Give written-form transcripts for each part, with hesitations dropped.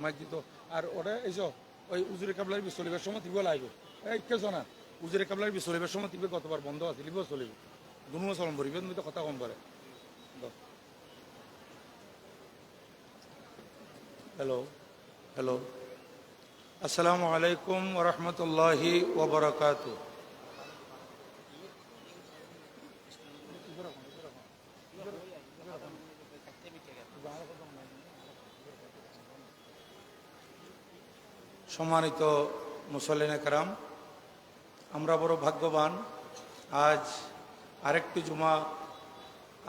মসজিদ আর ওটা এইসব ওই উজুরে কাবলার বি চলিবার সময় তিব লাগবে এই কেউ না উজুরে কাবলার বি চলিবার সময় তিবে গতবার বন্ধ আছে লিব চলিব দুনুও চলম ভরিবে তুমি তো কথা কম পারে হ্যালো হ্যালো আসসালামু আলাইকুম ওয়া রাহমাতুল্লাহি ওয়া বারাকাতুহু। সম্মানিত মুসল্লিনে কেরাম, আমরা বড় ভাগ্যবান। আজ আরেকটি জুমা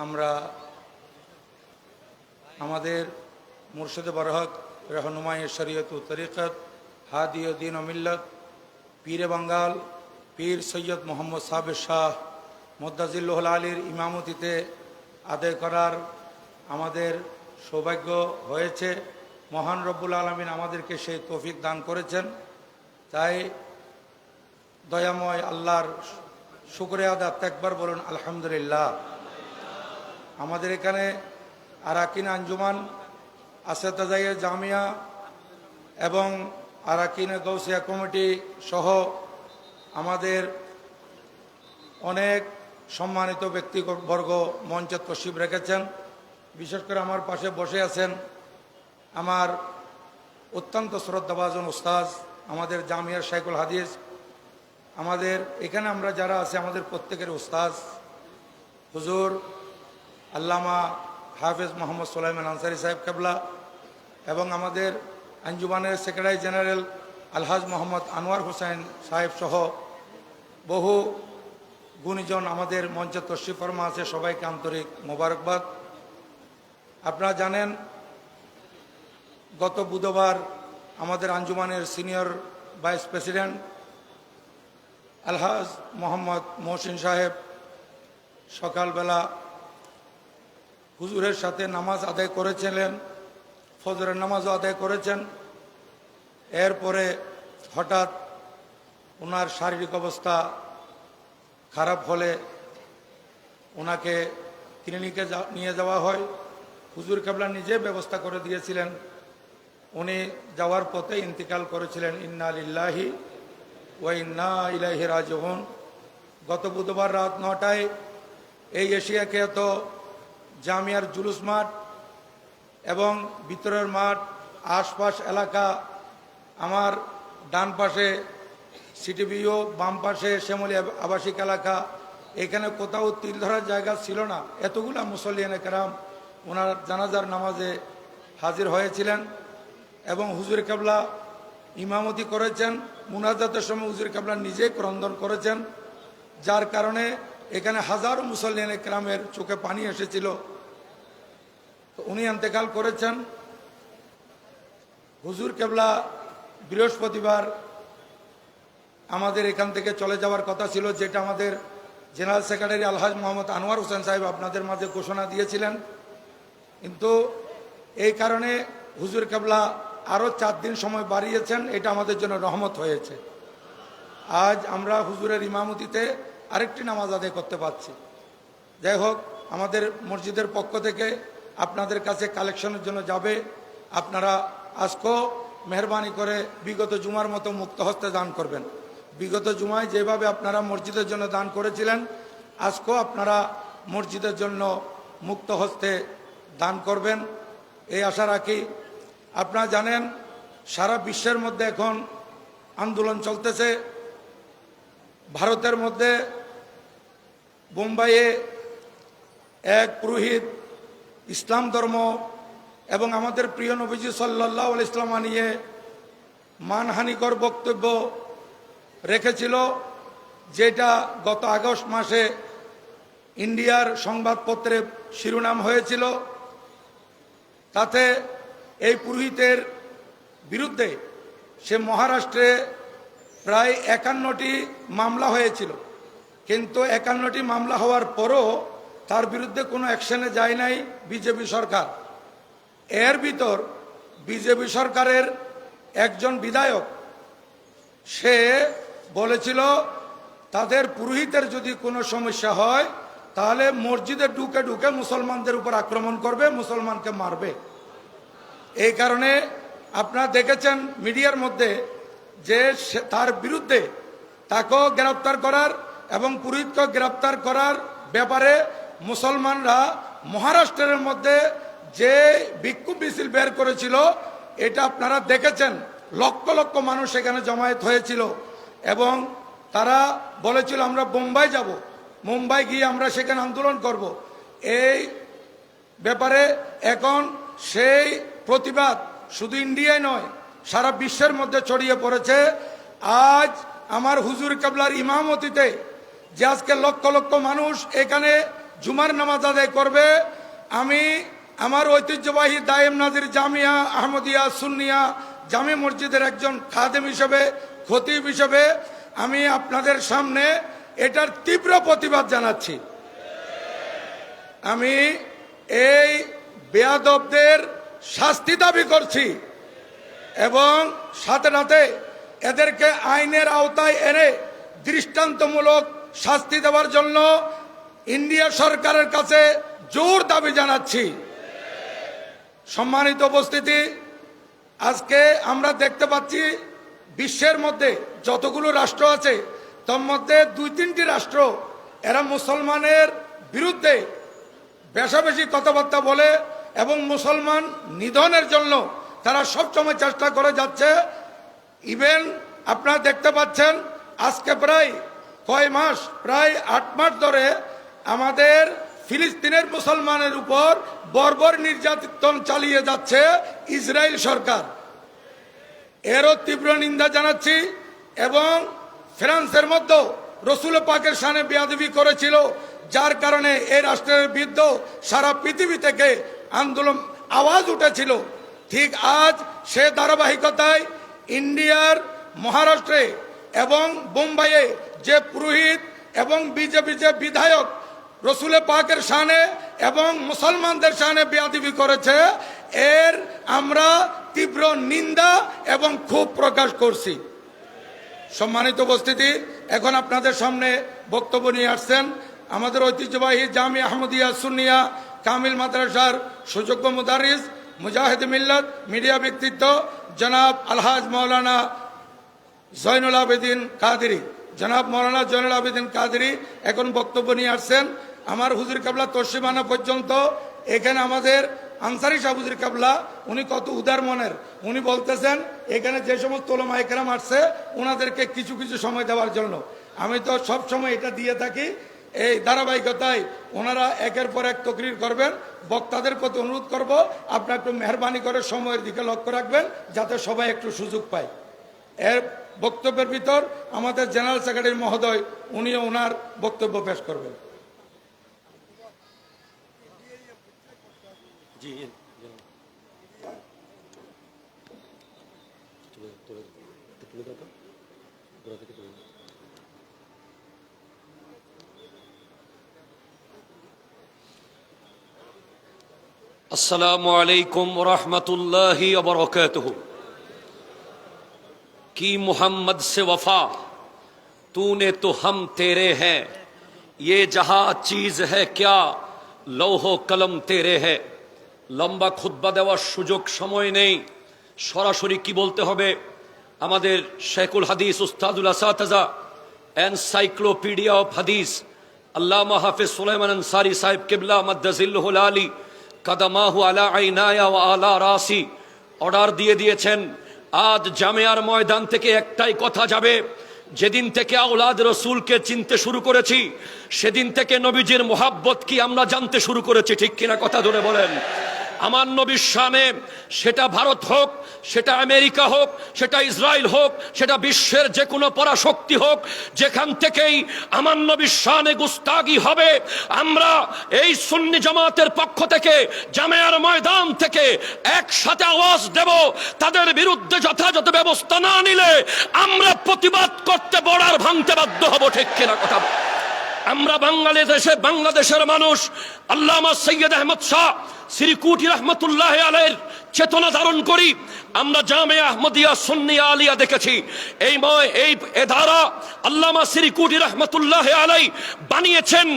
আমরা আমাদের মুর্শিদে বরহক রহনুমাই শরীয়ত ও তরিকত হাদি ও দ্বীন ও মিল্লত পীরে বাঙ্গাল পীর সৈয়দ মোহাম্মদ সাবের শাহ মুদ্দাজিল্লাহুল আলীর ইমামতিতে আদায় করার আমাদের সৌভাগ্য হয়েছে। মহান রব্বুল আলামিন আমাদেরকে সেই তৌফিক দান করেছেন। তাই দয়াময় আল্লাহর শুকরিয়া আদা একবার বলুন আলহামদুলিল্লাহ। আমাদের এখানে আরাকিন আঞ্জুমান আসেতাজাইয়ে জামিয়া এবং আরাকিন গৌসিয়া কমিটি সহ আমাদের অনেক সম্মানিত ব্যক্তিবর্গ মঞ্চে তশরিফ রেখেছেন। বিশেষ করে আমার পাশে বসে আছেন আমার অত্যন্ত শ্রদ্ধাভাজন উস্তাজ আমাদের জামিয়ার শাইখুল হাদিস। আমাদের এখানে আমরা যারা আছে আমাদের প্রত্যেকের উস্তাজ হুজুর আল্লামা হাফেজ মোহাম্মদ সুলাইমান আনসারী সাহেব কেবলা এবং আমাদের আঞ্জুমানের সেক্রেটারি জেনারেল আলহাজ মোহাম্মদ আনোয়ার হোসেন সাহেব সহ বহু গুণীজন আমাদের মঞ্চে তশরিফ ফরমা আছে। সবাইকে আন্তরিক মোবারকবাদ। আপনারা জানেন গত বুধবার আমাদের আঞ্জুমানের সিনিয়র ভাইস প্রেসিডেন্ট আলহাজ মোহাম্মদ মহসিন সাহেব সকালবেলা হুজুরের সাথে নামাজ আদায় করেছিলেন, ফজরের নামাজও আদায় করেছেন। এরপরে হঠাৎ ওনার শারীরিক অবস্থা খারাপ হলে ওনাকে ক্লিনিকে নিয়ে যাওয়া হয়। হুজুর কেবলা নিজে ব্যবস্থা করে দিয়েছিলেন। উনি যাওয়ার পথে ইন্তিকাল করেছিলেন। ইন্না লিল্লাহি ওয়া ইন্না ইলাইহি রাজিউন। গত বুধবার রাত 9টায় এই এশিয়াকে এত জামিয়ার জুলুস মাঠ এবং ভিতরের মাঠ আশপাশ এলাকা, আমার ডান পাশে সিটিবিও, বাম পাশে শ্যামলী আবাসিক এলাকা, এখানে কোথাও তিল ধরার জায়গা ছিল না। এতগুলা মুসল্লিয়ানে কেরাম ওনার জানাজার নামাজে হাজির হয়েছিলেন এবং হুজুর কেবলা ইমামতি করেছেন। মুনাজাতের সময় হুজুর কেবলা নিজেই ক্রন্দন করেছেন, যার কারণে এখানে হাজারো মুসল্লিয়ানে কেরামের চোখে পানি এসেছিল। তো উনি ইন্তেকাল করেছেন। হুজুর কেবলা বৃহস্পতিবার আমাদের এখান থেকে চলে যাওয়ার কথা ছিল, যেটা আমাদের জেনারেল সেক্রেটারি আলহাজ মোহাম্মদ আনোয়ার হোসেন সাহেব আপনাদের মাঝে ঘোষণা দিয়েছিলেন। কিন্তু এই কারণে হুজুর কেবলা আরও 4 দিন সময় বাড়িয়েছেন। এটা আমাদের জন্য রহমত হয়েছে। আজ আমরা হুজুরের ইমামতিতে আরেকটি নামাজ আদায় করতে পারছি। যাই হোক, আমাদের মসজিদের পক্ষ থেকে আপনাদের কাছে কালেকশনের জন্য যাবে। আপনারা আজকেও মেহরবানি করে বিগত জুমার মতো মুক্ত হস্তে দান করবেন। বিগত জুমায় যেভাবে আপনারা মসজিদের জন্য দান করেছিলেন, আজকেও আপনারা মসজিদের জন্য মুক্ত হস্তে দান করবেন, এই আশা রাখি। আপনারা জানেন সারা বিশ্বের মধ্যে এখন আন্দোলন চলতেছে। ভারতের মধ্যে বোম্বাইয়ে এক পুরোহিত ইসলাম ধর্ম এবং আমাদের প্রিয় নবীজি সাল্লাল্লাহু আলাইহি ওয়াসাল্লাম নিয়ে মানহানিকর বক্তব্য রেখেছিল, যেটা গত আগস্ট মাসে ইন্ডিয়ার সংবাদপত্রে শিরোনাম হয়েছিল। তাতে এই পুরোহিতের বিরুদ্ধে সে মহারাষ্ট্রে প্রায় 51টি মামলা হয়েছিল, কিন্তু 51টি মামলা হওয়ার পরও তার বিরুদ্ধে কোনো অ্যাকশনে যায় নাই বিজেপি সরকার। এর ভিতর বিজেপি সরকারের একজন বিধায়ক সে বলেছিল তাদের পুরোহিতের যদি কোনো সমস্যা হয় তাহলে মসজিদে ঢুকে ঢুকে মুসলমানদের উপর আক্রমণ করবে, মুসলমানকে মারবে। এই কারণে আপনারা দেখেছেন মিডিয়ার মধ্যে যে তার বিরুদ্ধে তাকেও গ্রেপ্তার করার এবং পুরোহিতকে গ্রেপ্তার করার ব্যাপারে মুসলমানরা মহারাষ্ট্রের মধ্যে যে বিক্ষোভ মিছিল বের করেছিল, এটা আপনারা দেখেছেন। লক্ষ লক্ষ মানুষ সেখানে জমায়েত হয়েছিল এবং তারা বলেছিল আমরা বোম্বাই যাব, মুম্বাই গিয়ে আমরা সেখানে আন্দোলন করব। এই ব্যাপারে এখন সেই প্রতিবাদ শুধু ইন্ডিয়ায় নয়, সারা বিশ্বের মধ্যে ছড়িয়ে পড়েছে। আজ আমার হুজুর কেবলার ইমামতিতে যে আজকে লক্ষ লক্ষ মানুষ এখানে জুমার নামাজ আদায় করবে, আমি আমার ঐতিহ্যবাহী দায়েম নাজির জামিয়া আহমদিয়া সুন্নিয়া জামে মসজিদের একজন খাদেম হিসেবে, খতিব হিসেবে আমি আপনাদের সামনে এটার তীব্র প্রতিবাদ জানাচ্ছি। আমি এই বেয়াদবদের শাস্তি দাবি করছি এবং সাথে সাথে এদেরকে আইনের আওতায় এনে দৃষ্টান্তমূলক শাস্তি দেওয়ার জন্য ইন্ডিয়া সরকারের কাছে জোর দাবি জানাচ্ছি। সম্মানিত উপস্থিতি, আজকে আমরা দেখতে পাচ্ছি বিশ্বের মধ্যে যতগুলো রাষ্ট্র আছে তার মধ্যে 2-3টি রাষ্ট্র এরা মুসলমানের বিরুদ্ধে বেশাবেশি কথাবার্তা বলে এবং মুসলমান নিধনের জন্য তারা সবসময় চেষ্টা করে যাচ্ছে। ইভেন আপনারা দেখতে পাচ্ছেন আজকে প্রায় কয় মাস, প্রায় 8 মাস ধরে আমাদের ফিলিস্তিনের মুসলমানের উপর বর্বর নির্যাতন চালিয়ে যাচ্ছে ইসরায়েল সরকার। এরও তীব্র নিন্দা জানাচ্ছি এবং ফ্রান্সের মধ্যে রসুল পাকের শানে বেয়াদবি করেছিল, যার কারণে এই রাষ্ট্রের বিরুদ্ধে সারা পৃথিবী থেকে আন্দোলন আওয়াজ উঠেছিল। ঠিক আজ সে ধারাবাহিকতায় ইন্ডিয়ার মহারাষ্ট্রে এবং বোম্বাইয়ে যে পুরোহিত এবং বিজেপি যে বিধায়ক রসুল পাকের শানে এবং মুসলমানদের শানে বেয়াদবি করেছে, এর আমরা তীব্র নিন্দা এবং ক্ষোভ প্রকাশ করছি। সম্মানিত উপস্থিতি, এখন আপনাদের সামনে বক্তব্য নিয়ে আসছেন আমাদের ঐতিহ্যবাহী জামি আহমদিয়া সুন্নিয়া কামিল মাদ্রাসার সুযোগ্য মুদারিস, মুজাহিদ মিল্লাত, মিডিয়া ব্যক্তিত্ব জনাব আলহাজ মৌলানা জয়নুল আবেদিন কাদেরী। জনাব মৌলানা জয়নুল আবেদিন কাদেরী এখন বক্তব্য নিয়ে আসছেন। আমার হুজুর কাবলা তসলিমানা পর্যন্ত এখানে আমাদের আনসারি সাহেব হুজুর কাবলা, উনি কত উদার মনের, উনি বলতেছেন এখানে যে সমস্ত ওলামা একরাম আসছে ওনাদেরকে কিছু কিছু সময় দেওয়ার জন্য। আমি তো সব সময় এটা দিয়ে থাকি। এই ধারাবাহিকতায় ওনারা একের পর এক তকরির করবেন। বক্তাদের প্রতি অনুরোধ করব আপনারা একটু মেহরবানি করে সময়ের দিকে লক্ষ্য রাখবেন যাতে সবাই একটু সুযোগ পায়। এর বক্তব্যের ভিতর আমাদের জেনারেল সেক্রেটারি মহোদয় উনিও ওনার বক্তব্য পেশ করবেন। জি अस्सलामु अलैकुम वरहमतुल्लाहि वबरकातुहू। की मोहम्मद से वफा तूने तो हम तेरे हैं, ये जहां चीज है क्या লৌহ কলম তেরে হে। লম্বা খুতবা দেওয়ার সুযোগ সময় নেই, সরাসরি কি বলতে হবে। আমাদের শেখুল হাদিস উস্তাদুল আসাতিজা এনসাইক্লোপিডিয়া অফ হাদিস আল্লামা হাফিজ সুলাইমান আনসারী সাহেব কিবলা মাদ্দাজিল্লুহুল আলী কাদামাহু আলা আইনায়া ওয়া আলা রাসি অর্ডার দিয়ে দিয়েছেন। আজ জামিয়ার ময়দান থেকে একটাই কথা যাবে, যেদিন থেকে আওলাদ রসুলকে চিনতে শুরু করেছি সেদিন থেকে নবীজির মোহাব্বত কি আমরা জানতে শুরু করেছি, ঠিক কিনা কথা ধরে বলেন। আমার নবীর শানে, সেটা ভারত হোক, সেটা আমেরিকা হোক, সেটা ইসরায়েল হোক, সেটা বিশ্বের যে কোনো পরাশক্তি হোক, যেখান থেকেই আমার নবীর শানে গুস্তাগি হবে, আমরা এই সুন্নি জামাতের পক্ষ থেকে জামিয়ার ময়দান থেকে একসাথে আওয়াজ দেব। তাদের বিরুদ্ধে যথাযথ ব্যবস্থা না নিলে আমরা প্রতিবাদ করতে বর্ডার ভাঙতে বাধ্য হব, ঠিক কিনা কথা। আমরা বাংলাদেশের মানুষ আল্লামা সৈয়দ আহমদ শাহ শ্রীকুটি রহমতুল্লাহ আলাইহির চেতনা ধারণ করি। আমরা জামিয়া আহমদিয়া সুন্নিয়া আলিয়া দেখেছি। এই ধারা আল্লামা শ্রীকুটি রহমতুল্লাহ আলাইহি বানিয়েছেন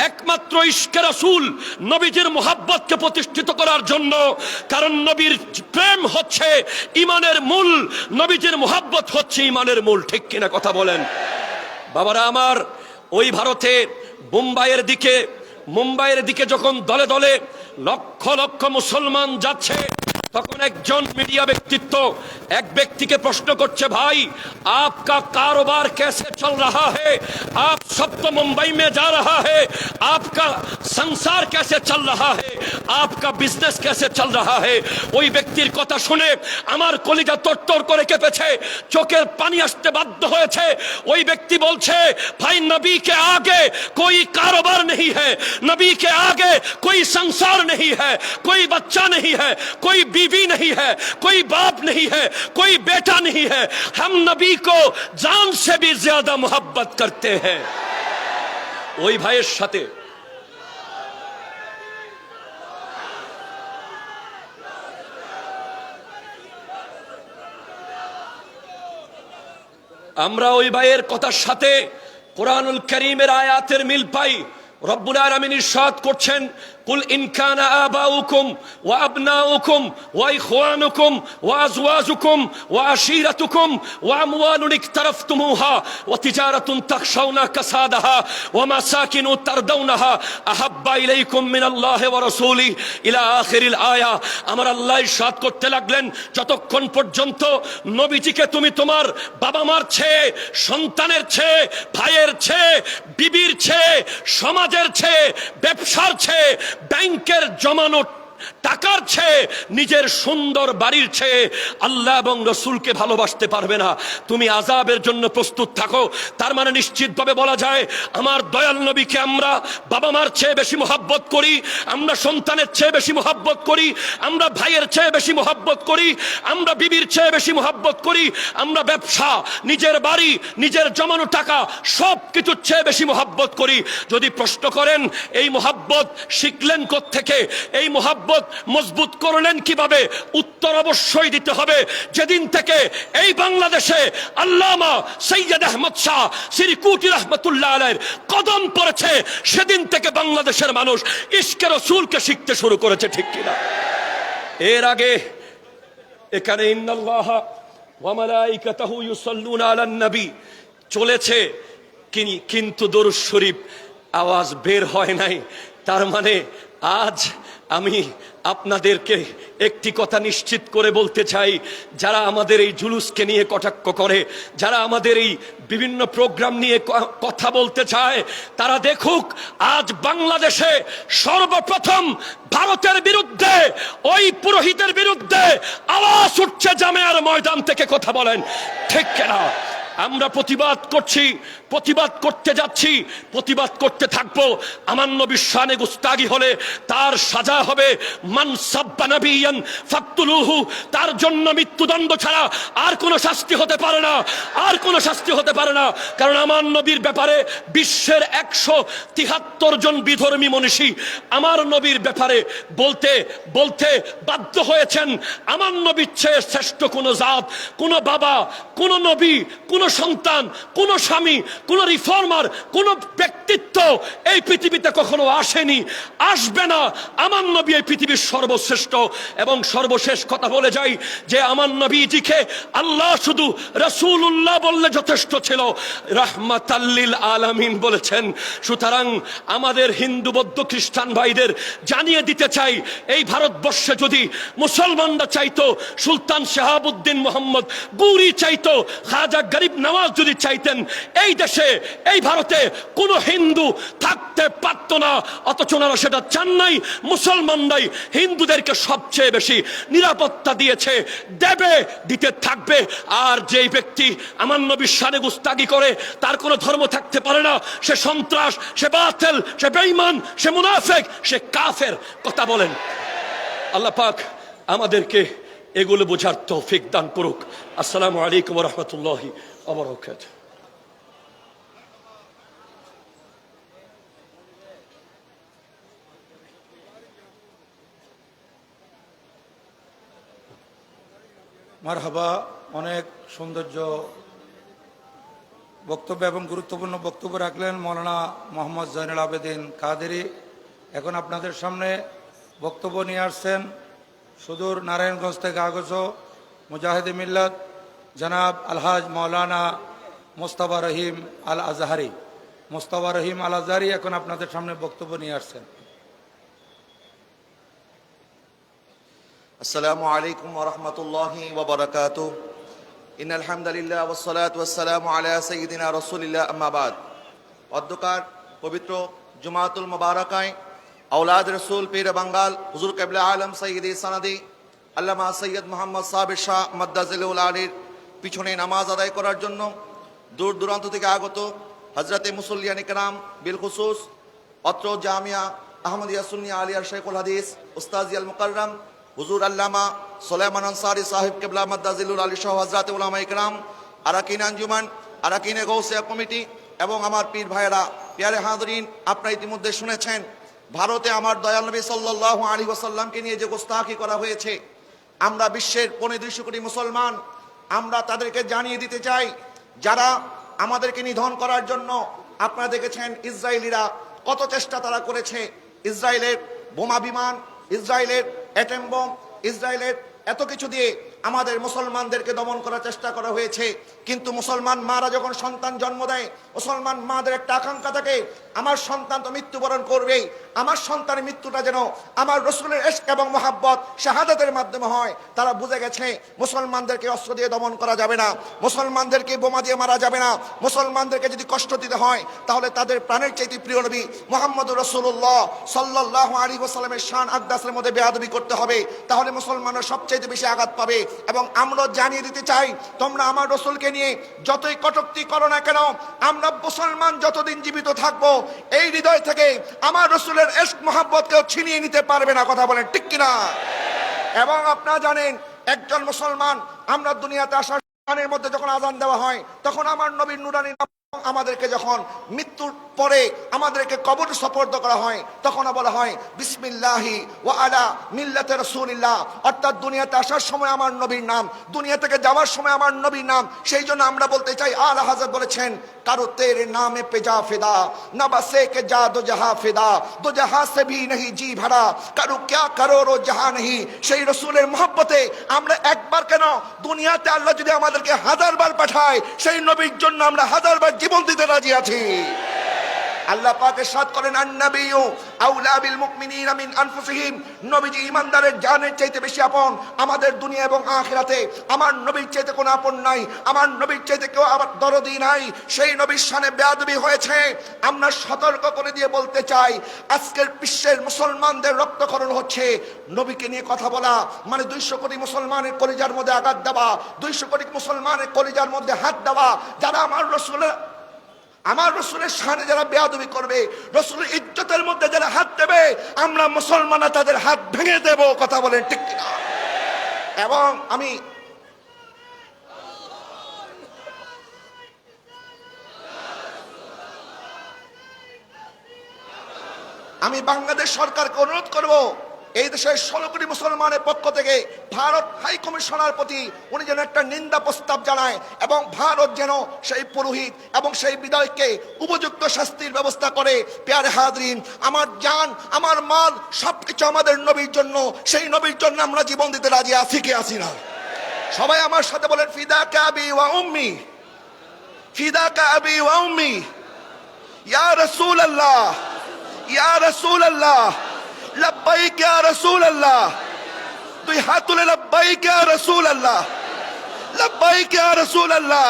একমাত্র ইশকে রাসূল, নবীজির মুহাব্বতকে প্রতিষ্ঠিত করার জন্য। কারণ নবীর প্রেম হচ্ছে ঈমানের মূল, নবীজির মুহাব্বত হচ্ছে ঈমানের মূল। ঠিক কিনা কথা বলেন বাবারা আমার? ওই ভারতে মুম্বাইয়ের দিকে যখন দলে দলে লক্ষ লক্ষ মুসলমান যাচ্ছে, তখন একজন মিডিয়া ব্যক্তিত্ব এক ব্যক্তিকে প্রশ্ন করছে, ভাই आपका कारोबार कैसे चल रहा है? आप सब तो मुंबई में जा रहा है, आपका संसार कैसे चल रहा है, आपका बिजनेस कैसे चल रहा है? ওই ব্যক্তির কথা শুনে আমার কলিজা তরতর করে কেঁপেছে, চোখের পানি আসতে বাধ্য হয়েছে। ওই ব্যক্তি বলছে, ভাই নবী के आगे कोई कारोबार नहीं है, नबी के आगे कोई संसार नहीं है, कोई बच्चा नहीं है, कोई बीवी नहीं है, कोई बाप नहीं है, कोई बेटा नहीं है, हम नबी को जान से भी ज्यादा मोहब्बत करते हैं। ওই ভাইয়ের সাথে আমরা ওই ভাইয়ের কথার সাথে কোরআনুল কারীমের আয়াতের মিল পাই। রব্বুল আলামিন ইরশাদ করছেন, কুল ইন কানা আবাউকুম ওয়া আবনাউকুম ওয়া ইখওয়ানুকুম ওয়া আজওয়াজুকুম ওয়া আশীরাতুকুম ওয়া আমওয়ালুন ইকতারাফতুমুহা ওয়া তিজারাতুন তাখশাউনা কাসাদাহা ওয়া মাসাকিনু তারদাউনাহা আহাব্বা ইলাইকুম মিনাল্লাহি ওয়া রাসূলিহি ইলা আখিরিল আয়া। আমার আল্লাহ ইরশাদ করতে লাগলেন, যতক্ষণ পর্যন্ত নবীজিকে তুমি তোমার বাবা মার চেয়ে, সন্তানের চেয়ে, ভাইয়ের চেয়ে, বিবির চেয়ে, সমাজের চেয়ে, ব্যবসার চেয়ে, ব্যাংকের জমানো টাকার চেয়ে, নিজের সুন্দর বাড়ির চেয়ে আল্লাহ এবং রসুলকে ভালোবাসতে পারবে না, তুমি আযাবের জন্য প্রস্তুত থাকো। তার মানে নিশ্চিতভাবে বলা যায়, আমার দয়াল নবীকে আমরা বাবা মার চেয়ে বেশি মোহাব্বত করি, আমরা সন্তানের চেয়ে বেশি মোহাব্বত করি, আমরা ভাইয়ের চেয়ে বেশি মোহাব্বত করি, আমরা বিবির চেয়ে বেশি মোহাব্বত করি, আমরা ব্যবসা, নিজের বাড়ি, নিজের জমানো টাকা সব কিছুর চেয়ে বেশি মোহাব্বত করি। যদি প্রশ্ন করেন এই মোহাব্বত শিখলেন কোত্থেকে, এই মোহাব্বত মজবুত করলেন কিভাবে, উত্তর অবশ্যই দিতে হবে যেদিন থেকে এই বাংলাদেশে আল্লামা সৈয়দ আহমদ শাহ শ্রীকুটি রহমতুল্লাহ আলাইহির কদম পড়েছে, সেদিন থেকে বাংলাদেশের মানুষ ইশকে রাসূলকে শিখতে শুরু করেছে। ঠিক কিনা? এর আগে এখানে ইন্নাল্লাহা ওয়া মালাইকাতাহু ইউসাল্লুনা আলান নবী চলেছে, কিন্তু দরুদ শরীফ আওয়াজ বের হয় নাই। তার মানে আজ আমি আপনাদেরকে একটি কথা নিশ্চিত করে বলতে চাই, যারা আমাদের এই জুলুসকে নিয়ে কটাক্ষ করে, যারা আমাদের এই বিভিন্ন প্রোগ্রাম নিয়ে কথা বলতে চায়, তারা দেখুক আজ বাংলাদেশে সর্বপ্রথম ভারতের বিরুদ্ধে, ওই পুরোহিতের বিরুদ্ধে আওয়াজ উঠছে জামিয়ার ময়দান থেকে। কথা বলেন ঠিক কিনা? আমরা প্রতিবাদ করছি, প্রতিবাদ করতে যাচ্ছি, প্রতিবাদ করতে থাকবো। আমার নবীর শানে গুস্তাগি হলে তার সাজা হবে মান সাব্বা নাবিয়ান ফাকতুলুহু, তার জন্য মৃত্যুদণ্ড ছাড়া আর কোনো শাস্তি হতে পারে না, আর কোনো শাস্তি হতে পারে না। কারণ আমার নবীর ব্যাপারে বিশ্বের 173 জন বিধর্মী মনীষী আমার নবীর ব্যাপারে বলতে বলতে বাধ্য হয়েছেন, আমার নবীর চেয়ে শ্রেষ্ঠ কোনো জাত, কোনো বাবা, কোনো নবী, কোনো সন্তান, কোন স্বামী, কোন রিফর্মার, কোন ব্যক্তিত্ব এই পৃথিবীতে কখনো আসেনি, আসবে না। আমার নবী এই পৃথিবীর সর্বশ্রেষ্ঠ। এবং সর্বশেষ কথা বলে যাই যে আমার নবীজিকে আল্লাহ শুধু রাসূলুল্লাহ বললে যথেষ্ট ছিল, রাহমাতাল লিল আলামিন বলেছেন। সুতরাং আমাদের হিন্দু, বৌদ্ধ, খ্রিস্টান ভাইদের জানিয়ে দিতে চাই, এই ভারতবর্ষে যদি মুসলমানরা চাইতো, সুলতান শাহাবুদ্দিন মোহাম্মদ গুরি চাইতো, খাজা গরিব নওয়াজ যদি চাইতেন, এই দেশে, এই ভারতে কোন হিন্দু থাকতে পারত না। অথচ ওনারা সেটা চান নাই। মুসলমানরাই হিন্দুদেরকে সবচেয়ে বেশি নিরাপত্তা দিয়েছে, দেবে, দিতে থাকবে। আর যেই ব্যক্তি আমার নবীর শানে গুস্তাগি করে, তার কোনো ধর্ম থাকতে পারে না, সে সন্ত্রাস, সে বাতিল, সে বেঈমান, সে মুনাফিক, সে কাফের। কথা বলেন। আল্লাহ পাক আমাদেরকে এগুলো বোঝার তৌফিক দান করুক। আসসালামু আলাইকুম ওয়া রাহমাতুল্লাহি ওয়া বারাকাতুহু। মারহাবা। অনেক সৌন্দর্য বক্তব্য এবং গুরুত্বপূর্ণ বক্তব্য রাখলেন মৌলানা মোহাম্মদ জয়নুল আবেদিন কাদেরী। এখন আপনাদের সামনে বক্তব্য নিয়ে আসছেন সুদূর নারায়ণগঞ্জ থেকে আগত মুজাহিদ মিল্লাত জনাব আলহাজ মৌলানা মোস্তফা রহিম আল আজহারি। মোস্তফা রহিম আল আজহারি এখন আপনাদের সামনে বক্তব্য নিয়ে আসছেন। আসসালামু আলাইকুম ওয়া রাহমাতুল্লাহি ওয়া বারাকাতুহু। ইন্নাল হামদালিল্লাহ ওয়াস সালাতু ওয়াস সালামু আলা সাইয়্যিদিনা রাসূলিল্লাহ আম্মা বাদ। অধ্যকার পবিত্র জুমাতুল মুবারাকায় আওলাদ রাসূল পীর বাঙ্গাল হুজুর কিবলা আলম সাইয়্যিদি সনদি আল্লামা সৈয়দ মুহাম্মদ সাবির শাহ মাদ্দাজিলুল আলীর পিছনে নামাজ আদায় করার জন্য দূর দূরান্ত থেকে আগত হযরতে মুসল্লিয়ান ইকরাম বিল খুসুস অত্র জামিয়া আহমদিয়া সুন্নিয়া আলিয়ার শেখুল হাদিস উস্তাজি আল মুকাররম হুজুর আল্লামা সুলাইমান আনসারী সাহেব কিবলা মাদ্দাজিলুল আলী সহ হযরতে উলামা ইকরাম, আরাকিন আঞ্জুমান, আরাকিনে গৌসিয়া কমিটি এবং আমার পীর ভাইয়েরা, প্যারে হাজরিন, আপনারা ইতিমধ্যে শুনেছেন ভারতে আমার দয়াল নবী সাল্লাল্লাহু আলাইহি ওয়াসাল্লামকে নিয়ে যে গোস্তাখি করা হয়েছে। আমরা বিশ্বের 250 কোটি মুসলমান, আমরা তাদেরকে জানিয়ে দিতে চাই যারা আমাদেরকে নিধন করার জন্য, আপনারা দেখেছেন ইসরায়েলিরা কত চেষ্টা তারা করেছে। ইসরায়েলের বোমা বিমান, ইসরায়েলের অ্যাটম বোম, ইসরায়েলের এত কিছু দিয়ে আমাদের মুসলমানদেরকে দমন করার চেষ্টা করা হয়েছে। কিন্তু মুসলমান মারা যখন সন্তান জন্ম দেয়, মুসলমান মাদের একটা আকাঙ্ক্ষা থাকে, আমার সন্তান তো মৃত্যুবরণ করবেই, আমার সন্তানের মৃত্যুটা যেন আমার রসুলের ইশক এবং মহাব্বত শাহাদাতের মাধ্যমে হয়। তারা বুঝে গেছে মুসলমানদেরকে অস্ত্র দিয়ে দমন করা যাবে না, মুসলমানদেরকে বোমা দিয়ে মারা যাবে না। মুসলমানদেরকে যদি কষ্ট দিতে হয় তাহলে তাদের প্রাণের চাইতে প্রিয় নবী মুহাম্মদুর রাসূলুল্লাহ সাল্লাল্লাহু আলাইহি ওয়াসাল্লামের শান আকদাসের মধ্যে বেয়াদবি করতে হবে, তাহলে মুসলমানরা সবচেয়ে বেশি আঘাত পাবে। এবং আমরা জানিয়ে দিতে চাই, তোমরা আমার রসুলকে নিয়ে যতই কটূক্তি করো না কেন, আমরা মুসলমান যতদিন জীবিত থাকবো এই হৃদয় থেকে আমার রসুলের ইশক মহাব্বতকেও ছিনিয়ে নিতে পারবে না। কথা বলেন ঠিক কিনা? এবং আপনারা জানেন একজন মুসলমান, আমরা দুনিয়াতে আসার সময়ের মধ্যে যখন আযান দেওয়া হয় তখন আমার নবীর নুরানি আমাদেরকে যখন মৃত্যুর পরে আমাদেরকে কবর সুপর্দ করা হয় তখন বলা হয় বিসমিল্লাহি ওয়া আলা মিল্লাতি রাসূলিল্লাহ, অর্থাৎ দুনিয়াতে আসার সময় আমার নবীর নাম, দুনিয়া থেকে যাওয়ার সময় আমার নবীর নাম। সেই জন্য আমরা বলতে চাই, আলা হযরত বলেছেন কারো তেরে নামে পে যা ফিদা, না বাসে কে যা দো জাহা ফিদা, দো জাহা সে ভি नहीं জি ভরা, কারো ক্যা করো রো জাহা नहीं। সেই রাসূলের মহব্বতে আমরা একবার কেন, দুনিয়াতে আল্লাহ যদি আমাদেরকে 1000 বার পাঠায় সেই নবীর জন্য আমরা 1000 বার জীবন দিতে রাজি আছি। আল্লাহ পাক ইরশাদ করেন, আন-নাবিয়্যু আউলা বিল মুমিনিনা মিন আনফুসিহিম, নবীজি ঈমানদারের জানের চাইতে বেশি আপন আমাদের দুনিয়া এবং আখিরাতে। আমার নবীর চাইতে কোনো আপন নাই, আমার নবীর চাইতে কেউ আমার দরদি নাই। সেই নবীর শানে বেয়াদবি হয়েছে। আমরা সতর্ক করে দিয়ে বলতে চাই, আজকের বিশ্বের মুসলমানদের রক্তক্ষরণ হচ্ছে। নবীকে নিয়ে কথা বলা মানে 200 কোটি মুসলমানের কলিজার মধ্যে আঘাত দেওয়া, 200 কোটি মুসলমানের কলিজার মধ্যে হাত দেওয়া। যারা আমার রসুলের শানে যারা বেয়াদবি করবে, রসুলের ইজ্জতের মধ্যে যারা হাত দেবে, আমরা মুসলমানরা তাদের হাত ভেঙে দেব। কথা বলেন ঠিক কিনা? এবং আমি বাংলাদেশ সরকারকে অনুরোধ করব, এই দেশের 16 কোটি মুসলমানের পক্ষ থেকে ভারত হাই কমিশনার প্রতি উনি যেন একটা নিন্দা প্রস্তাব জানায় এবং ভারত যেন সেই পুরোহিত এবং সেই বিধায়ককে উপযুক্ত শাস্তির ব্যবস্থা করে। প্যারে হাজরিন, আমার জান, আমার মাল সবকিছু আমাদের নবীর জন্য, সেই নবীর জন্য আমরা জীবন দিতে রাজি আছি কি আছি না? সবাই আমার সাথে বলেন, ফিদাকা আবি ওয়া উম্মি, ফিদাকা আবি ওয়া উম্মি, ইয়া রাসূলুল্লাহ, ইয়া রাসূলুল্লাহ, লব্বাইক ইয়া রাসূলুল্লাহ। দুই হাত তুলে লব্বাইক ইয়া রাসূলুল্লাহ, লব্বাইক ইয়া রাসূলুল্লাহ।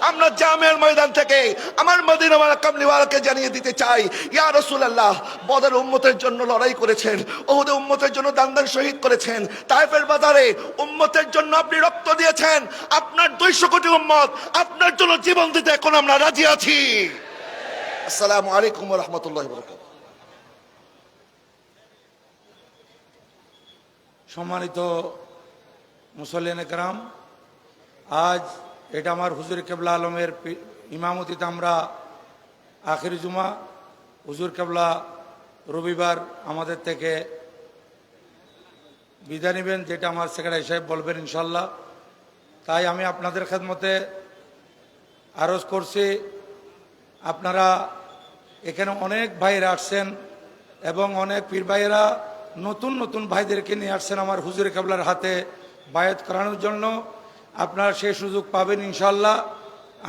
আমরা জামের ময়দান থেকে আমার মদিনাওয়ালা কামলিওয়ালাকে জানিয়ে দিতে চাই, ইয়া রাসূলুল্লাহ, বদর উম্মতের জন্য লড়াই করেছেন, উহুদে উম্মতের জন্য দান শহীদ করেছেন, তায়েফের বাজারে উম্মতের জন্য আপনি রক্ত দিয়েছেন। আপনার 200 কোটি উম্মত আপনার জন্য জীবন দিতে এখন আমরা রাজি আছি। আসসালামু আলাইকুম ওয়া রাহমাতুল্লাহি ওয়া বারাকাতুহু। সম্মানিত মুসল্লিয়ান কেরাম, আজ এটা আমার হুজুর কেবলা আলমের ইমামতিতে আমরা আখিরি জুমা। হুজুর কেবলা রবিবার আমাদের থেকে বিদায় নেবেন, যেটা আমার সেক্রেটারি সাহেব বলবেন ইনশাল্লাহ। তাই আমি আপনাদের খেদমতে আরজ করছি, আপনারা এখানে অনেক ভাইরা আসছেন এবং অনেক পীর ভাইয়েরা নতুন নতুন ভাইদেরকে নিয়ে আসছেন আমার হুজুর কেবলার হাতে বায়াত করানোর জন্য। আপনারা সেই সুযোগ পাবেন ইনশাল্লাহ।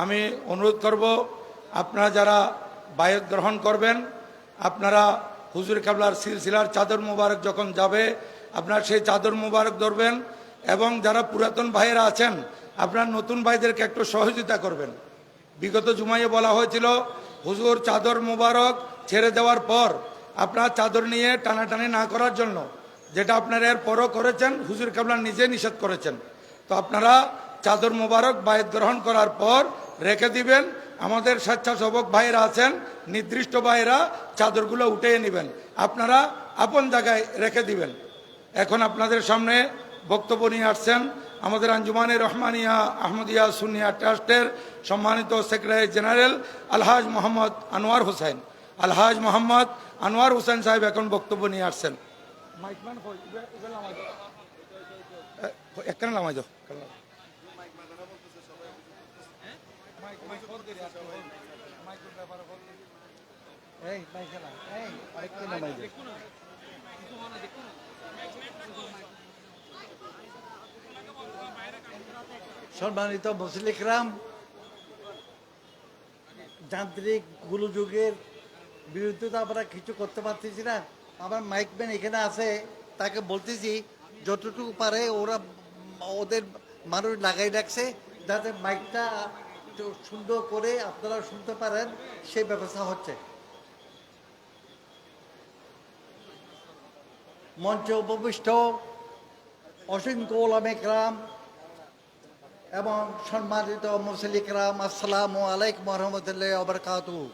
আমি অনুরোধ করব, আপনারা যারা বায়াত গ্রহণ করবেন, আপনারা হুজুর কেবলার সিলসিলার চাদর মুবারক যখন যাবে, আপনারা সেই চাদর মুবারক ধরবেন এবং যারা পুরাতন ভাইয়েরা আছেন, আপনারা নতুন ভাইদেরকে একটু সহযোগিতা করবেন। বিগত জুমাইয়ে বলা হয়েছিল হুজুর চাদর মুবারক ছেড়ে দেওয়ার পর আপনারা চাদর নিয়ে টানাটানি না করার জন্য, যেটা আপনারা এর পরও করেছেন, হুজুর কেবলা নিজে নিষেধ করেছেন। তো আপনারা চাদর মুবারক বায়াত গ্রহণ করার পর রেখে দিবেন। আমাদের স্বেচ্ছাসেবক ভাইয়েরা আছেন, নির্দিষ্ট ভাইয়েরা চাদরগুলো উঠিয়ে নেবেন, আপনারা আপন জায়গায় রেখে দিবেন। এখন আপনাদের সামনে বক্তব্য নিয়ে আসছেন আমাদের আঞ্জুমানে রহমানিয়া আহমদিয়া সুন্নিয়া ট্রাস্টের সম্মানিত সেক্রেটারি জেনারেল আলহাজ মোহাম্মদ আনোয়ার হোসেন। আলহাজ মোহাম্মদ আনোয়ার হোসেন সাহেব এখন বক্তব্য নিয়ে আসছেন। সম্মানিত মুসলিকরাম, যান্ত্রিক গোলযোগের বিরুদ্ধে তো আমরা কিছু করতে পারতেছি না। আমার মাইকম্যান এখানে আছে, তাকে বলতেছি যতটুকু পারে ওরা ওদের মানুষ লাগাই রাখছে, যাতে মাইকটা সুন্দর করে আপনারা শুনতে পারেন, সেই ব্যবস্থা হচ্ছে। মঞ্চে উপবিষ্ট অসংখ্য ওলামা কেরাম এবং সম্মানিত মুসলিকরাম, আসসালামু আলাইকুম রহমতুল্লাহ ওয়াবারাকাতুহু।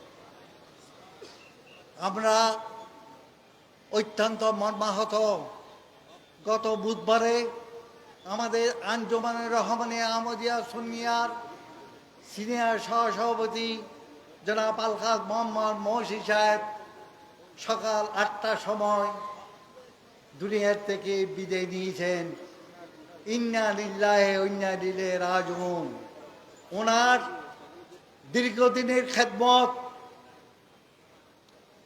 আমরা অত্যন্ত মর্মাহত। গত বুধবারে আমাদের আঞ্জুমানে রহমানিয়া আহমদিয়া সুন্নিয়ার সিনিয়র সহসভাপতি জনাব আলহাজ মোহাম্মদ মহসিন সাহেব সকাল 8টার সময় দুনিয়ার থেকে বিদায় নিয়েছেন। ইন্না লিল্লাহি ওয়া ইন্না ইলাইহি রাজিউন। ওনার দীর্ঘদিনের খেদমত,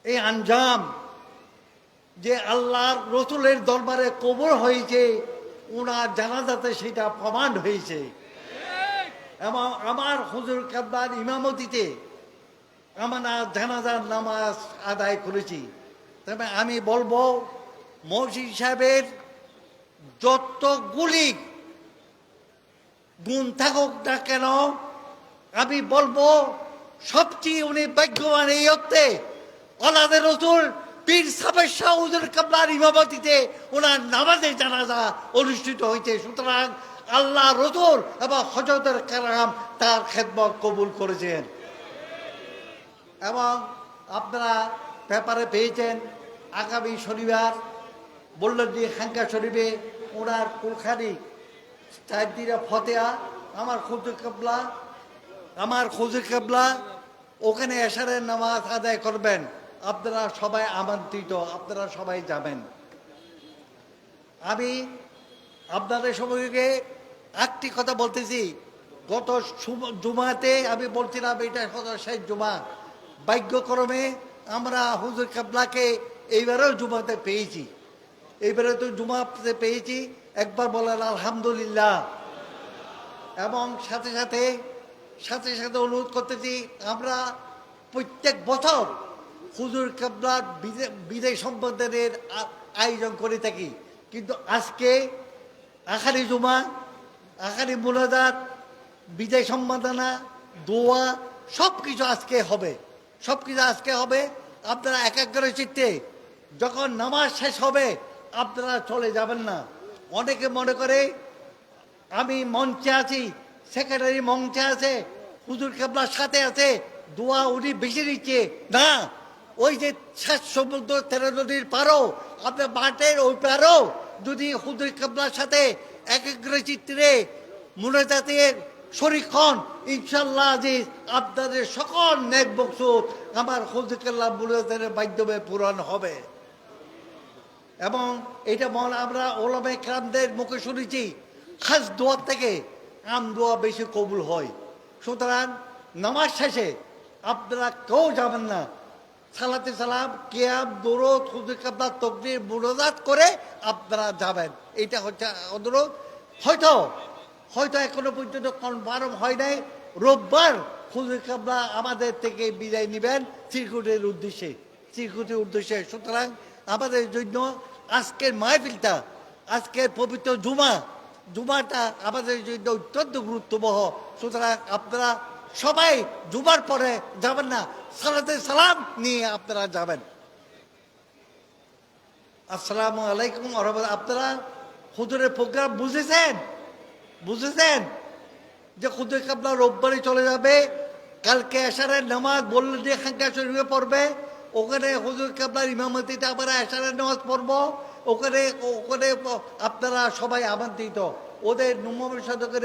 এই আঞ্জাম যে আল্লাহর রসুলের দরবারে কবুল হয়েছে, ওনার জানাজাতে সেটা প্রমাণ হয়েছে। এবং আমার হুজুর কাব্বার ইমামতিতে আমরা জানাজার নামাজ আদায় করেছি। তবে আমি বলবো, মহসিন সাহেবের যতগুলি গুণ থাকুক না কেন, আমি বলবো সবচেয়ে উনি ভাগ্যবান এই অর্থে, ওনাদের রসুল পীর সাহেব শাহ হুজুর কাবলার ইমামতিতে ওনার নামাজে জানাজা অনুষ্ঠিত হয়েছে। সুতরাং আল্লাহ রসুল এবং হযরতুল কারাম তার খেদমত কবুল করেছেন। এবং আপনারা পেপারে পেয়েছেন, আগামী শনিবার বল্লভী খানকা শরীফে ওনার কুলখানি চারদিরা ফতেয়া আমার হুজুর কেবলা ওখানে এশারের নামাজ আদায় করবেন। আপনারা সবাই আমন্ত্রিত, আপনারা সবাই যাবেন। আমি আপনাদের সবাইকে একটি কথা বলতেছি, গত জুমাতে আমি বলছিলাম এটা শেষ জুমা, ভাগ্যক্রমে আমরা হুজুর কেবলাকে এইবারেও জুমাতে পেয়েছি। এইবারে তো জুমাতে পেয়েছি, একবার বলেন আলহামদুলিল্লাহ। এবং সাথে সাথে অনুরোধ করতেছি, আমরা প্রত্যেক বছর হুজুর কেবলার বিদায় সম্বর্ধনের আয়োজন করে থাকি, কিন্তু আজকে আখারি জুমা, আখারি মুনাজাত, বিদায় সম্বর্ধনা, দোয়া সব কিছু আজকে হবে, আপনারা একাগ্র চিত্তে যখন নামাজ শেষ হবে আপনারা চলে যাবেন না। অনেকে মনে করে আমি মঞ্চে আছি, সেক্রেটারি মঞ্চে আছে, হুজুর কেবলার সাথে আছে, দোয়া উনি বেশি দিচ্ছে না। ওই যে শেষ সমুদ্র 13 নদীর পারও, আপনার মাঠের ওই পারও যদি হুজুর কেবলার সাথে একাগ্র চিত্রে মুনাজাতে শরীক হন, ইনশাল্লাহ আজিজ আপনাদের সকল নেক বকসুদ আমার হুজুর কেবলা মুনাজাতের মাধ্যমে পূরণ হবে। এবং এটা আমরা ওলামায়ে কেরামদের মুখে শুনেছি, খাস দোয়া থেকে দোয়া বেশি কবুল হয়। সুতরাং নামাজ শেষে আপনারা কেউ যাবেন না, সালাতে সালাম, কিয়াম, দরুদ, হুজুর কাবলা, তাকবীর, মুনাজাত করে আপনারা যাবেন। এটা হচ্ছে অনুরোধ। হয়তো এখনো পর্যন্ত কনফার্ম হয় নাই, রোববার হুজুর কাবলা আমাদের থেকে বিদায় নেবেন চিরকুটের উদ্দেশ্যে। সুতরাং আমাদের জন্য আজকের মাহফিলটা, আজকের পবিত্র জুমাটা আমাদের জন্য অত্যন্ত গুরুত্ববহ। সুতরাং আপনারা সবাই জুমার পরে যাবেন না, সালাতে সালাম নিয়ে আপনারা যাবেন। আসসালামু আলাইকুম ওয়া রাহমাতুল্লাহ। আপনারা হুজুরের প্রোগ্রাম বুঝেছেন যে হুজুর কাবলা রোববারে চলে যাবে, কালকে এশারের নামাজ বললে যে খানকা শরীফে পড়বে, ওখানে হুজুর কাবলার ইমামতিতে আমরা এশারের নামাজ পড়বো। ওখানে আপনারা সবাই আমন্ত্রিত। ওদের নুম্মর সাধকের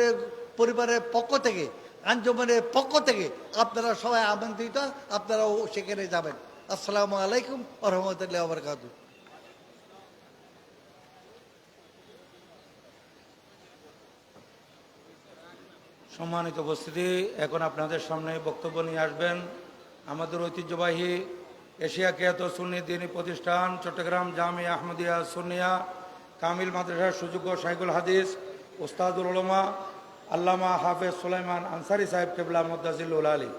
পরিবারের পক্ষ থেকে, আঞ্জুমানের পক্ষ থেকে আপনারা সবাই আমন্ত্রিত, আপনারা সেখানে যাবেন। আসসালামু আলাইকুম ওয়া রাহমাতুল্লাহি ওয়া বারাকাতুহু। সম্মানিত উপস্থিতি, এখন আপনাদের সামনে বক্তব্য নিয়ে আসবেন আমাদের ঐতিহ্যবাহী এশিয়া খ্যাত সুন্নি দ্বীনী প্রতিষ্ঠান চট্টগ্রাম জামিয়া আহমদিয়া সুন্নিয়া কামিল মাদ্রাসার সুযোগ্য শাইখুল হাদিস ওস্তাদুল উলামা আল্লামা হাফেজ সুলাইমান আনসারী সাহেব কেবলা মুদ্দাজিলুল আলী।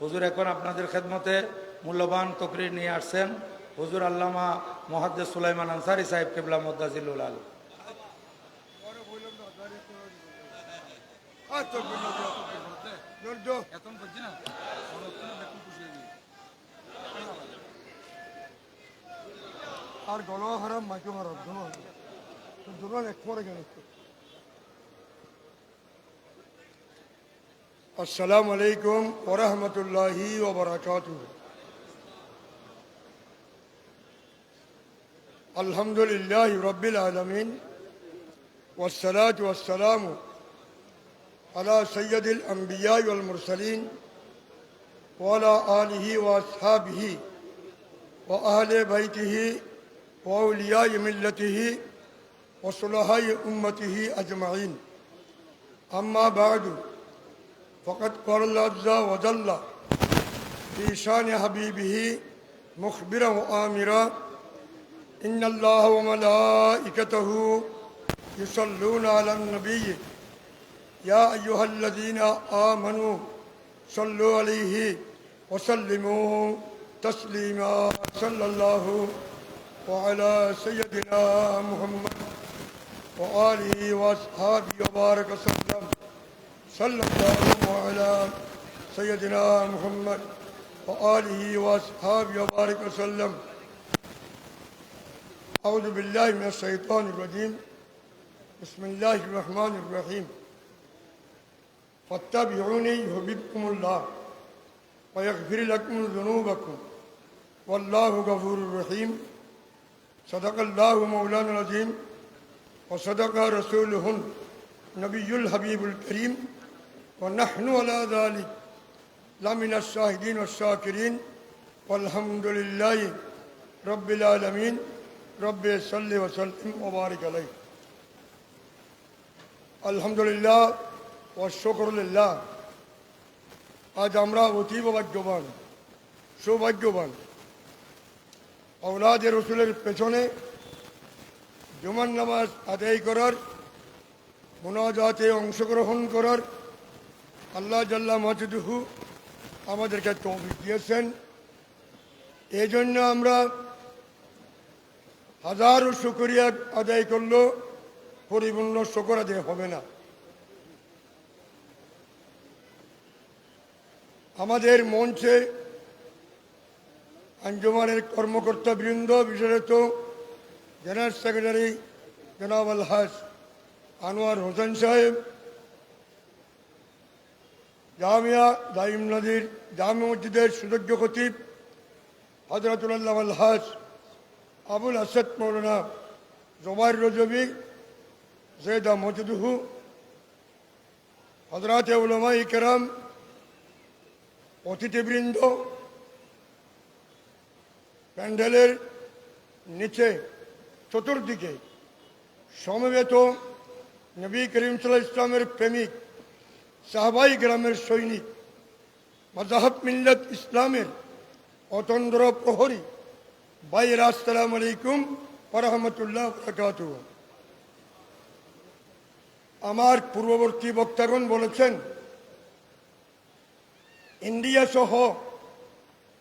হুজুর এখন আপনাদের খেদমতে মূল্যবান তকরির নিয়ে আসছেন হুজুর আল্লামা মুহাদ্দিস সুলাইমান আনসারী সাহেব কেবলা মুদ্দাজিলুল আলী। আর গলা হারাম মাইকে হারাম দুনো এক পরে গেল। আসসালামু আলাইকুম ওয়া রাহমাতুল্লাহি ওয়া বারাকাতুহু। আলহামদুলিল্লাহি রাব্বিল আলামিন ওয়াস সালাতু ওয়াস সালামু আলা সাইয়্যিদিল আমবিয়া ওয়াল মুরসালিন ওয়া আলা আলিহি ওয়া আসহাবিহি ওয়া আহলি বাইতিহি وأولياء ملته وصلحاء أمته أجمعين. أما بعد فقد قال الله عز وجل في شان حبيبه مخبرا وآمرا إن الله وملائكته يصلون على النبي يا أيها الذين آمنوا صلوا عليه وسلموا تسليما صلى الله وعلى سيدنا محمد وآله وأصحابه وبارك وسلم صلى الله على سيدنا محمد وآله وأصحابه وبارك وسلم. أعوذ بالله من الشيطان الرجيم. بسم الله الرحمن الرحيم. فاتبعوني يحببكم الله ويغفر لكم ذنوبكم والله غفور رحيم. صدق الله مولانا العظيم وصدق رسوله النبي الحبيب الكريم ونحن على ذلك لمن الشاهدين والشاكرين والحمد لله رب العالمين. رب صل وسلم وبارك عليه. الحمد لله والشكر لله. আজ আমরা অতীব সৌভাগ্যবান আওলাদে রসুলের পেছনে জুমার নামাজ আদায় করার, মুনাজাতে অংশগ্রহণ করার আল্লাহ জাল্লা মাজিদুহু আমাদেরকে তৌফিক দিয়েছেন। এই জন্য আমরা হাজারো শুকরিয়া আদায় করলেও পরিপূর্ণ শুকর আদায় হবে না। আমাদের মঞ্চে আঞ্জুমানের কর্মকর্তা বৃন্দ, বিশেষত জেনারেল সেক্রেটারি জনাব আলহাজ আনোয়ার হোসেন সাহেব, জামিয়া দাইম নদীর জামে মসজিদের সুযোগ্য খতিব হজরতুল্লাহ আলহাজ আবুল আসাদ মৌলানা জোবাইর রজবি জৈদা মজদুহু, হজরত উলামা ইকরাম, অতিথিবৃন্দ, প্যান্ডেলের নিচে চতুর্দিকে সমবেত নবী করিম সাল্লাল্লাহু আলাইহি ওয়াসাল্লামের প্রেমিক সাহাবাই গ্রামের সৈনিক, মাযহাব মিল্লাত ইসলামের অতন্দ্র প্রহরী ভাইয়েরা, আসসালামু আলাইকুম ওয়া রাহমাতুল্লাহি ওয়া বারাকাতুহু। আমার পূর্ববর্তী বক্তাগণ বলেছেন, ইন্ডিয়া সহ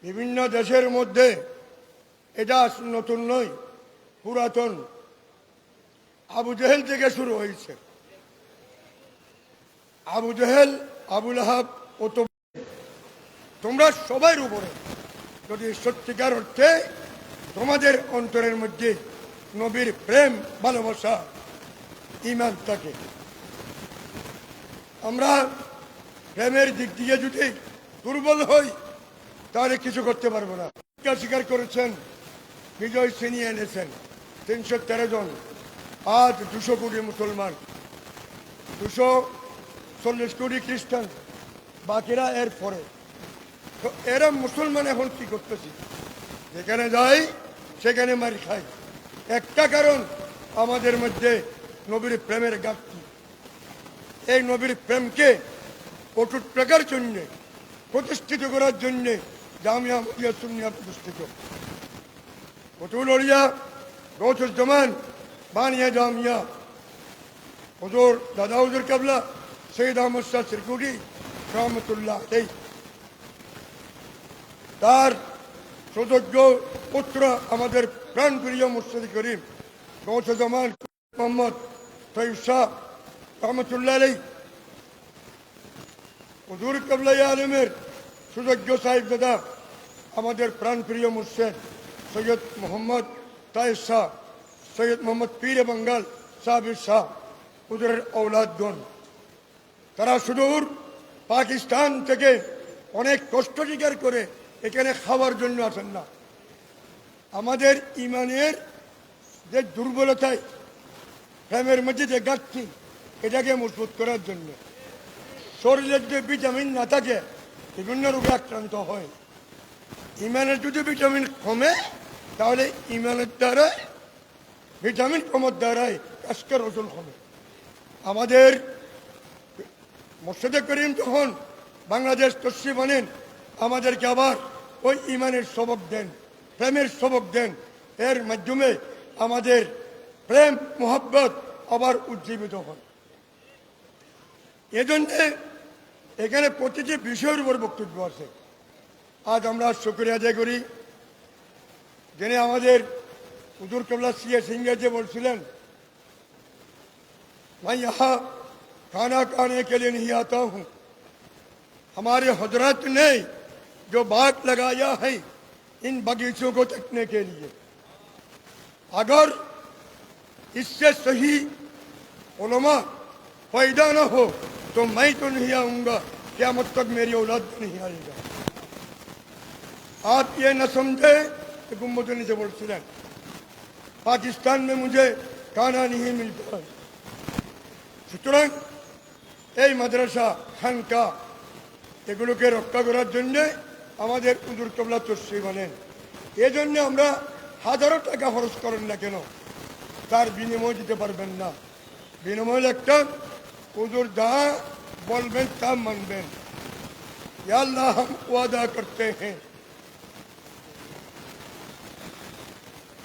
বিভিন্ন দেশের মধ্যে এটা নতুন নয়, পুরাতন। আবু জেহেল থেকে শুরু হয়েছে। আবু জেহেল, আবুল আহাব, ও তো তোমরা সবার উপরে যদি সত্যিকার অর্থে তোমাদের অন্তরের মধ্যে নবীর প্রেম, ভালোবাসা, ঈমান থাকে, আমরা প্রেমের দিক দিয়ে যদি দুর্বল হই তাহলে কিছু করতে পারবো না। স্বীকার করেছেন, বিজয় ছিনিয়ে এনেছেন 313 জন, আজ 200 কোটি মুসলমান, 240 কোটি খ্রিস্টান, বাকিরা এর পরে। তো এরা মুসলমান এখন কি করতেছি? যেখানে যাই সেখানে মারি খাই। একটা কারণ, আমাদের মধ্যে নবীর প্রেমের ঘাটতি। এই নবীর প্রেমকে অটুট রাখার জন্যে, প্রতিষ্ঠিত করার জন্যে জামিয়া আহমদিয়া সুন্নিয়া প্রতিষ্ঠিত। ফতুল-উলিয়া গৌসুজ্জামান বানিয়া জামিয়া, হুজুর দাদা হুজুর কাবলা সৈয়দ আহমদ শাহ সিরকুটি রহমতুল্লাহ আলাইহি, তার সুযোগ্য পুত্র আমাদের প্রাণপ্রিয় মুর্শিদ করিম গৌসুজ্জামান মোহাম্মদ তৈয়ব শাহ রহমতুল্লাহ আলাইহি, হুজুর কাবলা আলমের সুযোগ্য সাহিবজাদা আমাদের প্রাণপ্রিয় মুর্শিদ সৈয়দ মোহাম্মদ তায়েব শাহ, সৈয়দ মোহাম্মদ পীর বাঙ্গাল সাবির শাহ, হুজুরের ঔলাদগণ, তারা সুদূর পাকিস্তান থেকে অনেক কষ্ট স্বীকার করে এখানে খাওয়ার জন্য আসেন না। আমাদের ইমানের যে দুর্বলতায়, প্রেমের মধ্যে যে ঘাটতি, এটাকে মজবুত করার জন্য। শরীরের যে ভিটামিন না থাকে বিভিন্ন রোগে আক্রান্ত হয়। ইমানের যদি ভিটামিন কমে তাহলে ইমানের দ্বারাই, ভিটামিন কমার দ্বারাই আজকের ওজন কমে। আমাদের মুর্শিদ করিম যখন বাংলাদেশ তশরিফ আনেন, আমাদেরকে আবার ওই ইমানের সবক দেন, প্রেমের সবক দেন। এর মাধ্যমে আমাদের প্রেম মোহাব্বত আবার উজ্জীবিত হয়। এজন্যে এখানে প্রতিটি বিষয়ের উপর বক্তব্য আছে। আজ আমরা শুকরিয়া আদায় করি, যিনি আমাদের হুজুর কেবলা সিএ সিংহে যে বলছিলেন, मैं यहाँ खाना खाने के लिए नहीं आता हूँ, हमारे हजरत ने जो बाग लगाया है इन बगीचों को तकने के लिए, अगर इससे सही उलमा पैदा न हो तो मैं तो नहीं आऊँगा, क़यामत तक मेरी औलाद नहीं आएगा। आप ये न समझे कि गुम्बद नीचे बोलছিলেন पाकिस्तान में मुझे खाना नहीं मिलता है। সুতরাং এই মাদ্রাসা, খানকা, এগুলোকে রক্ষা করার জন্যে আমাদের হুজুর কেবলা তশরিফ আনেন। এজন্য আমরা হাজারো টাকা খরচ করেন না কেন, তার বিনিময় দিতে পারবেন না। বিনিময় একটা, হুজুর যা বলবেন তা মানবেন। ইয়া আল্লাহ हम ওয়াদা করতে हैं,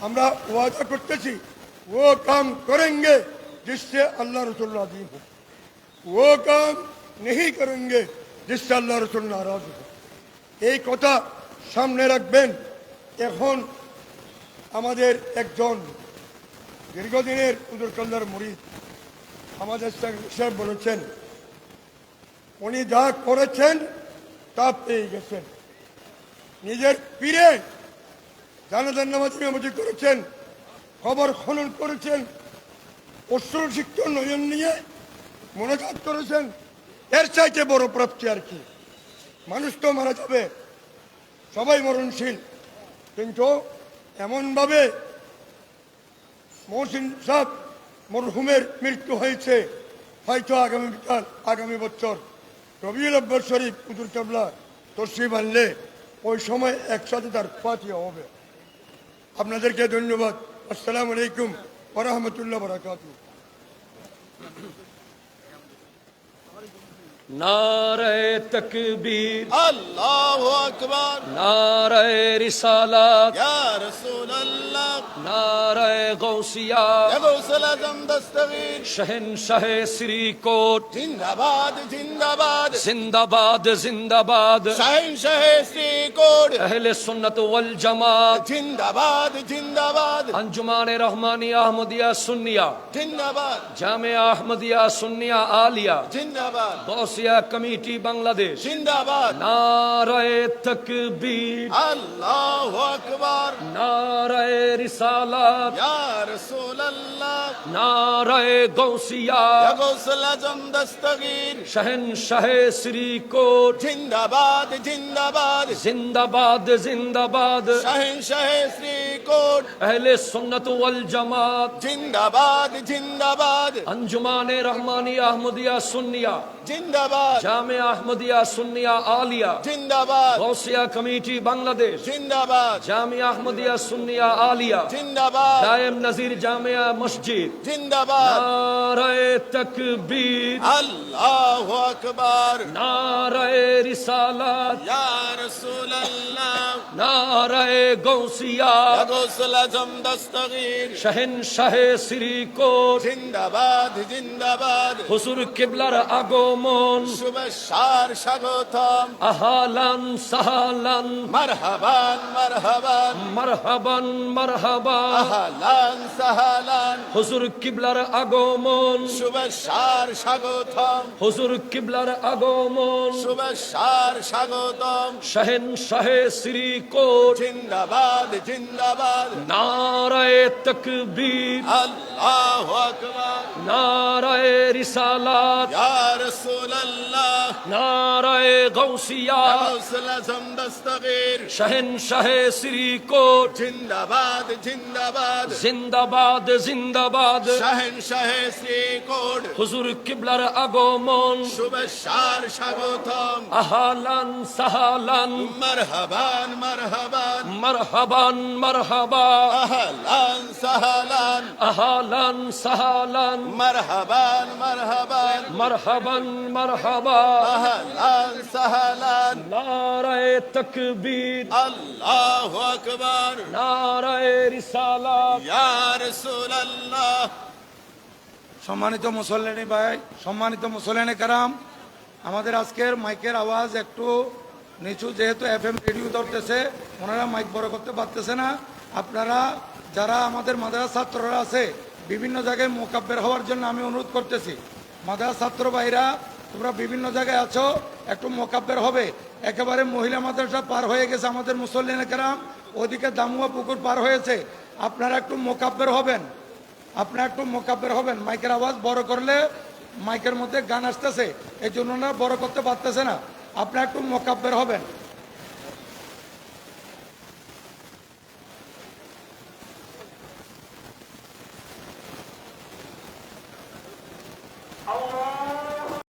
আমরা ওয়াদা করতেছি वो काम करेंगे जिससे अल्लाह रसूल राजी हो, वो काम नहीं करेंगे जिससे अल्लाह रसूल नाराज हो। এই কথা সামনে রাখবেন। এখন আমাদের একজন দীর্ঘদিনের হুজুর কাল্লার মুরিদ আমাদের সাহেব বলেছেন, উনি যা করেছেন তা পেয়ে গেছেন। নিজের পীরে জানাজার নামাজ ইমামতি করেছেন, খবর খনন করেছেন, অশ্রুসিক্ত নয়ন নিয়ে মোনাজাত করেছেন। এর চাইতে বড় প্রাপ্তি আর কি? মানুষ তো মারা যাবে, সবাই মরণশীল, কিন্তু এমনভাবে মহসিন সাহেব মরহুমের মৃত্যু হয়েছে, হয়তো আগামী বছর রবিউল আব্বাস শরীফ হুজুর কেবলা তশরিফ আনলে ওই সময় একসাথে তার ফাতিহা হবে। আপনাদেরকে ধন্যবাদ। আসসালামু আলাইকুম ওয়া রাহমাতুল্লাহি ওয়া বারাকাতুহু। नारे तकबीर, अल्लाहु अकबर, नारे रिसालत, या रसूल अल्लाह, नारे गौसिया, या गौसल आजम दस्तगीर, शहंशाह श्री कोट, जिंदाबाद जिंदाबाद, जिंदाबाद जिंदाबाद, शहंशाह श्री कोट, अहले सुन्नत वल जमात, जिंदाबाद जिंदाबाद, अंजुमान रहमानिया अहमदिया सुन्निया, जिंदाबाद जामिया अहमदिया सुन्निया आलिया, जिंदाबाद, गौसिया कमेटी बांग्लादेश, जिंदाबाद, नारे तकबीर, अल्लाहु अकबर, नारे रिसालत, या रसूल अल्लाह, नारे गौसिया, या गौसल आजम दस्तगीर, शहंशाह श्री कोट, जिंदाबाद जिंदाबाद, जिंदाबाद जिंदाबाद, शहंशाह श्री कोट, अहले सुन्नत वल जमात, जिंदाबाद जिंदाबाद, अंजुमान रहमानिया अहमदिया सुन्निया, जिंदाबाद जामिया अहमदिया सुन्निया आलिया, जिंदाबाद, गौसिया कमेटी बांग्लादेश, जिंदाबाद जामिया अहमदिया सुन्निया आलिया, जिंदाबाद, दायम नजीर जामिया मस्जिद, जिंदाबाद, नारे तकबीर, अल्लाहु अकबर, नारे रिसालत, या रसूल अल्लाह, नारे गौसिया, या गौसल आजम दस्तगीर, शहंशाह श्री कोट, जिंदाबाद जिंदाबाद, হুজুর কিবলার আগমন, শুভেচ্ছার স্বাগতম, আহালান সাহালান, মারহাবান মারহাবান, মারহাবান মারহাবা, আহলান সাহালান, হুজুর কিবলার আগমন, শুভেচ্ছার স্বাগতম, হুজুর কিবলার আগমন, শুভেচ্ছার স্বাগতম, শাহেনশাহ শ্রী কোট, জিন্দাবাদ জিন্দাবাদ, নারায়ে তকবীর, আল্লাহু আকবার, নারায়ে রিসালাত, ইয়া রাসূলুল্লাহ, নারায়ে গৌসিয়া, গাউসুল আজম দস্তগীর, শাহেনশাহ শ্রী কোট, জিন্দাবাদ জিন্দাবাদ, জিন্দাবাদ জিন্দাবাদ, শাহেনশাহ শ্রী কোট, হুজুর কিবলার আগমন, শুভেচ্ছার স্বাগতম, আহালান সাহালান, মারহাবান মারহাবান, মারহাবান মারহাবা, আহলান সাহালান, আহালান সাহালান, মারহাবান মারহাবান, মারহাবান মারহাবা, আহলান সাহালান, নারায়ে তকবীর, আল্লাহু আকবার, নারায়ে রিসালাত, ইয়া রাসূলুল্লাহ। সম্মানিত মুসল্লিনী ভাই, সম্মানিত মুসল্লিনী কারাম, আমাদের আজকের মাইকের আওয়াজ একটু নিচু, যেহেতু এফএম রেডিও ধরতেছে, ওনারা মাইক বড় করতে পারতেছে না। আপনারা যারা আমাদের মাদ্রাসা ছাত্ররা আছে, বিভিন্ন জায়গায় মোকাব্বের হওয়ার জন্য আমি অনুরোধ করতেছি। মাদ্রাসা ছাত্র ভাইরা, তোমরা বিভিন্ন জায়গায় আছো, একটু মোকাব্বের হবে। একেবারে মহিলা মাদ্রাসা পার হয়ে গেছে আমাদের মুসল্লিনী কারাম, ওদিকে দামুয়া পুকুর পার হয়েছে। আপনারা একটু মোকাব্বের হবেন, আপনারা একটু মোকাব্বের হবেন। মাইকের আওয়াজ বড় করলে মাইকের মধ্যে গান আসতেছে, এই জন্য না বড় করতে পারতেছে না। আপনারা একটু মোকাব্বের হবেন। Allah